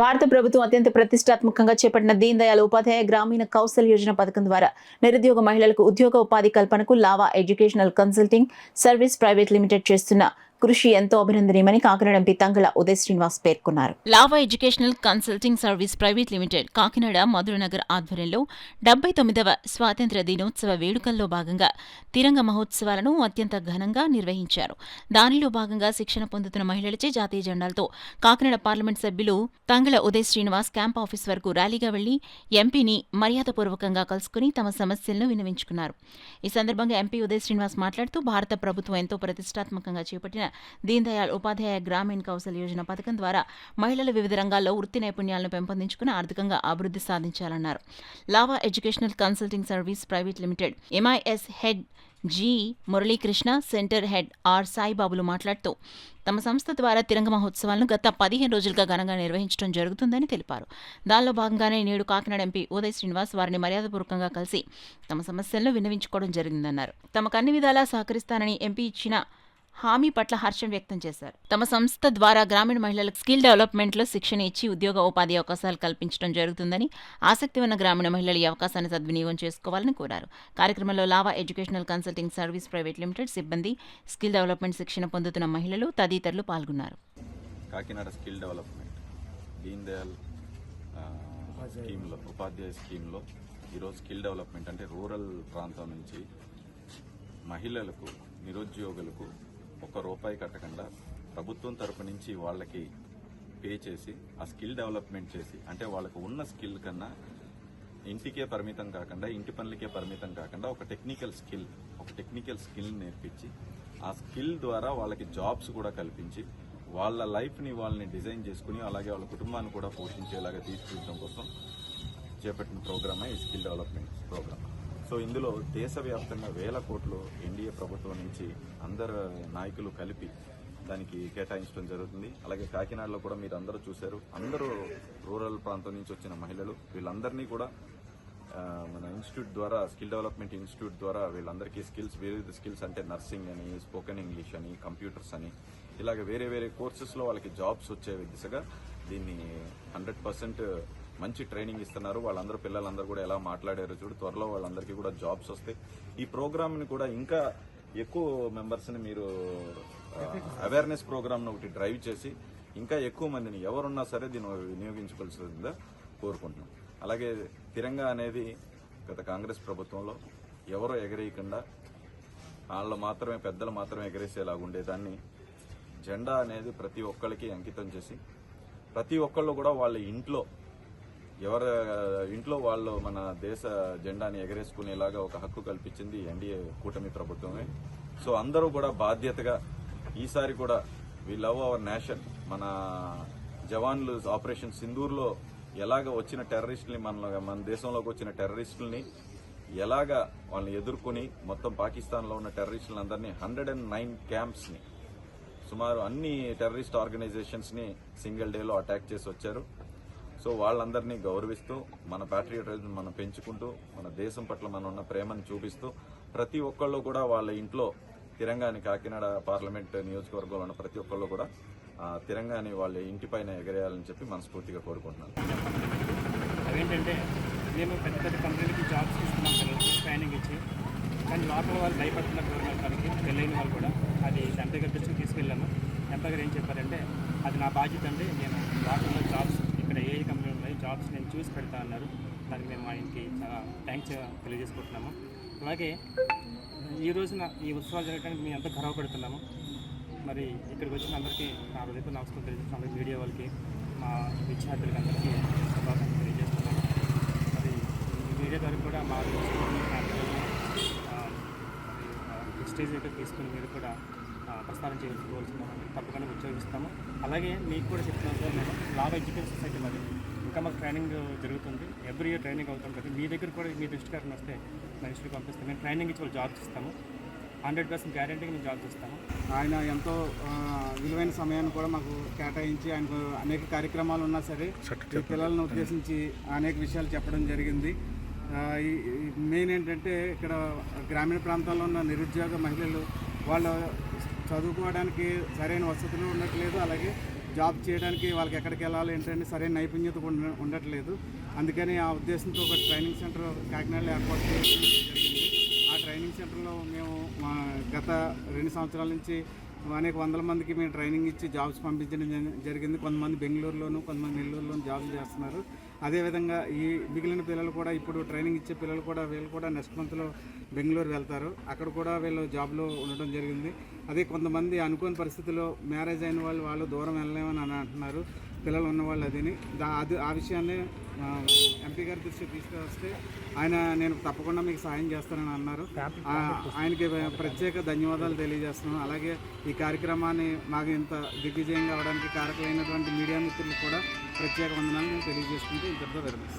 భారత ప్రభుత్వం అత్యంత ప్రతిష్టాత్మకంగా చేపట్టిన దీన్ దయాళ్ ఉపాధ్యాయ గ్రామీణ కౌశల్ యోజన పథకం ద్వారా నిరుద్యోగ మహిళలకు ఉద్యోగ ఉపాధి కల్పనకు lava educational consulting service private limited చేస్తున్న కృషి ఎంతో అభినందనీయమని కాకినాడ ఎంపీ తంగళ ఉదయ్ శ్రీనివాస్ పేర్కొన్నారు. Lava educational consulting service private limited Kakinada Madhura Nagar ఆధ్వర్యంలో 79వ స్వాతంత్ర్య దినోత్సవ వేడుకల్లో భాగంగా తిరంగ మహోత్సవాలను అత్యంత ఘనంగా నిర్వహించారు. దానిలో భాగంగా శిక్షణ పొందుతున్న మహిళలచే జాతీయ జెండాలతో కాకినాడ పార్లమెంట్ సభ్యులు తంగళ ఉదయ్ శ్రీనివాస్ క్యాంప్ ఆఫీస్ వరకు ర్యాలీగా వెళ్లి ఎంపీని మర్యాదపూర్వకంగా కలుసుకుని తమ సమస్యలను విన్నవించుకున్నారు. ఈ సందర్భంగా ఎంపీ ఉదయ్ శ్రీనివాస్ మాట్లాడుతూ భారత ప్రభుత్వం ఎంతో ప్రతిష్టాత్మకంగా చేపట్టిన దీన్ దయాళ్ ఉపాధ్యాయ గ్రామీణ కౌశల్ యోజన పథకం ద్వారా మహిళలు వివిధ రంగాల్లో వృత్తి నైపుణ్యాలను పెంపొందించుకుని ఆర్థికంగా అభివృద్ధి సాధించాలన్నారు. Lava educational consulting service private limited MIS head G Muralikrishna, centre head R Saibabulu మాట్లాడుతూ తమ సంస్థ ద్వారా తిరంగ మహోత్సవాలను గత 15 రోజులుగా ఘనంగా నిర్వహించడం జరుగుతుందని తెలిపారు. దానిలో భాగంగానే నేడు కాకినాడ ఎంపీ ఉదయ్ శ్రీనివాస్ వారిని మర్యాదపూర్వకంగా కలిసి తమ సమస్యలను విన్నవించుకోవడం జరిగిందన్నారు. తమకు అన్ని విధాలా సహకరిస్తానని ఎంపీ ఇచ్చిన హామీ పట్ల హర్షం వ్యక్తం చేశారు. తమ సంస్థ ద్వారా గ్రామీణ మహిళలకు స్కిల్ డెవలప్మెంట్లో శిక్షణ ఇచ్చి ఉద్యోగ ఉపాధి అవకాశాలు కల్పించడం జరుగుతుందని, ఆసక్తి ఉన్న గ్రామీణ మహిళలు ఈ అవకాశాన్ని సద్వినియోగం చేసుకోవాలని కోరారు. కార్యక్రమంలో lava educational consulting service private limited సిబ్బంది, స్కిల్ డెవలప్మెంట్ శిక్షణ పొందుతున్న మహిళలు తదితరులు పాల్గొన్నారు. కాకినాడ స్కిల్ డెవలప్మెంట్ దీన్ దయాళ్ స్కీమ్లో ఉపాధ్యాయ స్కీమ్లో ఈరోజు స్కిల్ డెవలప్మెంట్ అంటే రూరల్ ప్రాంతం నుంచి మహిళలకు, నిరుద్యోగులకు ₹1 కట్టకుండా ప్రభుత్వం తరపు నుంచి వాళ్ళకి పే చేసి ఆ స్కిల్ డెవలప్మెంట్ చేసి, అంటే వాళ్ళకు ఉన్న స్కిల్ కన్నా ఇంటికే పరిమితం కాకుండా, ఇంటి పనులకే పరిమితం కాకుండా ఒక టెక్నికల్ స్కిల్ నేర్పించి ఆ స్కిల్ ద్వారా వాళ్ళకి జాబ్స్ కూడా కల్పించి వాళ్ళ లైఫ్ని వాళ్ళని డిజైన్ చేసుకుని అలాగే వాళ్ళ కుటుంబాన్ని కూడా పోషించేలాగా తీసుకెళ్ళడం కోసం చేపట్టిన ప్రోగ్రామే ఈ స్కిల్ డెవలప్మెంట్ ప్రోగ్రామ్. సో ఇందులో దేశవ్యాప్తంగా 1000 కోట్లు ఎన్డీఏ ప్రభుత్వం నుంచి అందరు నాయకులు కలిపి దానికి కేటాయించడం జరుగుతుంది. అలాగే కాకినాడలో కూడా మీరు అందరూ చూశారు, అందరూ రూరల్ ప్రాంతం నుంచి వచ్చిన మహిళలు, వీళ్ళందరినీ కూడా మన ఇన్స్టిట్యూట్ ద్వారా, స్కిల్ డెవలప్మెంట్ ఇన్స్టిట్యూట్ ద్వారా వీళ్ళందరికీ వివిధ స్కిల్స్ అంటే నర్సింగ్ అని, స్పోకెన్ ఇంగ్లీష్ అని, కంప్యూటర్స్ అని, ఇలాగ వేరే కోర్సెస్లో వాళ్ళకి జాబ్స్ వచ్చే దిశగా దీన్ని 100% మంచి ట్రైనింగ్ ఇస్తున్నారు. వాళ్ళందరూ పిల్లలందరూ కూడా ఎలా మాట్లాడారో చూడు, త్వరలో వాళ్ళందరికీ కూడా జాబ్స్ వస్తాయి. ఈ ప్రోగ్రామ్ని కూడా ఇంకా ఎక్కువ మెంబర్స్ని మీరు అవేర్నెస్ ప్రోగ్రామ్ను ఒకటి డ్రైవ్ చేసి ఇంకా ఎక్కువ మందిని ఎవరున్నా సరే దీన్ని వినియోగించుకోవాల్సిందిగా కోరుకుంటున్నాం. అలాగే తిరంగా అనేది గత కాంగ్రెస్ ప్రభుత్వంలో ఎవరో ఎగరేయకుండా వాళ్ళు మాత్రమే, పెద్దలు మాత్రమే ఎగరేసేలాగా ఉండేదాన్ని జెండా అనేది ప్రతి ఒక్కరికి అంకితం చేసి ప్రతి ఒక్కళ్ళు కూడా వాళ్ళ ఎవరి ఇంట్లో వాళ్ళు మన దేశ జెండాని ఎగరేసుకునేలాగా ఒక హక్కు కల్పించింది ఎన్డీఏ కూటమి ప్రభుత్వమే. సో అందరూ కూడా బాధ్యతగా ఈసారి కూడా వి లవ్ అవర్ నేషన్, మన జవాన్లు ఆపరేషన్ సింధూర్లో ఎలాగ వచ్చిన టెర్రరిస్టుల్ని, మన దేశంలోకి వచ్చిన టెర్రరిస్టుల్ని ఎలాగా వాళ్ళని ఎదుర్కొని మొత్తం పాకిస్తాన్లో ఉన్న టెర్రరిస్టులందరినీ 109 క్యాంప్స్ని, సుమారు అన్ని టెర్రరిస్ట్ ఆర్గనైజేషన్స్ని సింగిల్ డేలో అటాక్ చేసి వచ్చారు. సో వాళ్ళందరినీ గౌరవిస్తూ మన ప్యాట్రియాటిజం మనం పెంచుకుంటూ మన దేశం పట్ల మనం ఉన్న ప్రేమను చూపిస్తూ ప్రతి ఒక్కళ్ళు కూడా వాళ్ళ ఇంట్లో తిరంగాని, కాకినాడ పార్లమెంట్ నియోజకవర్గంలో ఉన్న ప్రతి ఒక్కళ్ళు కూడా తిరంగాని వాళ్ళ ఇంటిపైన ఎగరేయాలని చెప్పి మనస్ఫూర్తిగా కోరుకుంటున్నాను. అదేంటంటే మేము పెద్ద పెద్ద కంపెనీలకి జాబ్స్ ఇస్తున్నాం, పిల్లలకి ట్రైనింగ్ ఇచ్చి, కానీ లోపల వాళ్ళు భయపడుతున్న పిల్లలకి పెళ్ళైన వాళ్ళు కూడా అది ఎంపీ గారి దృష్టికి తీసుకెళ్ళాము. ఎంపీ గారు ఏం చెప్పారంటే అది నా బాధ్యత అండి, నేను లోకల్లో జాబ్స్ ఇక్కడ ఏ కంపెనీలు ఉన్నాయి జాబ్స్ నేను చూసి పెడతా అన్నారు. దానికి మేము ఆయనకి చాలా థ్యాంక్స్ తెలియజేసుకుంటున్నాము. అలాగే ఈ రోజున ఈ ఉత్సవాలు జరగడానికి మేము ఎంతో గర్వపడుతున్నాము. మరి ఇక్కడికి వచ్చిన అందరికీ నా హృదయపూర్వక నమస్కారం తెలియజేస్తున్నాను. మీడియా వాళ్ళకి, మా విద్యార్థులకి అందరికీ శుభాకాంక్షలు తెలియజేస్తున్నాము. మరి మీడియా ద్వారా కూడా మా స్టేజ్ దగ్గర తీసుకుని మీరు కూడా ప్రస్తావన చేయవలసిందని తప్పకుండా ఉద్యోగిస్తాము. అలాగే మీకు కూడా చెప్తున్నాను, నేను లావా ఎడ్యుకేషన్ సొసైటీ మరి ఇంకా మాకు ట్రైనింగ్ జరుగుతుంది, ఎవ్రీ ఇయర్ ట్రైనింగ్ అవుతుంటుంది. మీ దగ్గర కూడా మీ దృష్టికారం వస్తే మా ఇన్స్టిట్యూట్ పంపిస్తాం, మేము ట్రైనింగ్ ఇచ్చి వాళ్ళు జాబ్స్ ఇస్తాము, 100% గ్యారెంటీగా మేము జాబ్స్ ఇస్తాము. ఆయన ఎంతో విలువైన సమయాన్ని కూడా మాకు కేటాయించి ఆయనకు అనేక కార్యక్రమాలు ఉన్నా సరే ఈ పిల్లలను ఉద్దేశించి అనేక విషయాలు చెప్పడం జరిగింది. మెయిన్ ఏంటంటే ఇక్కడ గ్రామీణ ప్రాంతాల్లో ఉన్న నిరుద్యోగ మహిళలు వాళ్ళు చదువుకోవడానికి సరైన వసతులు ఉండట్లేదు, అలాగే జాబ్ చేయడానికి వాళ్ళకి ఎక్కడికి వెళ్ళాలి ఏంటంటే సరైన నైపుణ్యత కూడా ఉండట్లేదు. అందుకని ఆ ఉద్దేశంతో ఒక ట్రైనింగ్ సెంటర్ కాకినాడలో ఏర్పాటు చేయడం జరిగింది. ఆ ట్రైనింగ్ సెంటర్లో మేము గత 2 సంవత్సరాల నుంచి అనేక వందల మందికి మేము ట్రైనింగ్ ఇచ్చి జాబ్స్ పంపించడం జరిగింది. కొంతమంది బెంగళూరులోను, కొంతమంది నెల్లూరులోను జాబ్స్ చేస్తున్నారు. అదేవిధంగా ఈ మిగిలిన పిల్లలు కూడా ఇప్పుడు ట్రైనింగ్ ఇచ్చే పిల్లలు కూడా వీళ్ళు కూడా నెక్స్ట్ మంత్లో బెంగళూరు వెళ్తారు. అక్కడ కూడా వీళ్ళు జాబ్లో ఉండడం జరిగింది. అదే కొంతమంది అనుకోని పరిస్థితుల్లో మ్యారేజ్ అయిన వాళ్ళు దూరం వెళ్ళలేమని అంటున్నారు పిల్లలు ఉన్నవాళ్ళు. అది ఆ విషయాన్ని ఎంపీ గారి దృష్టికి తీసుకొస్తే నేను తప్పకుండా మీకు సాయం చేస్తానని అన్నారు. ఆయనకి ప్రత్యేక ధన్యవాదాలు తెలియజేస్తున్నాను. అలాగే ఈ కార్యక్రమాన్ని మాకు ఇంత దిగ్విజయంగా అవడానికి కారకులైనటువంటి మీడియా మిత్రులకు కూడా ప్రత్యేక వందనాలు నేను తెలియజేసుకుంటూ ఇంతటితో విరమిస్తాను.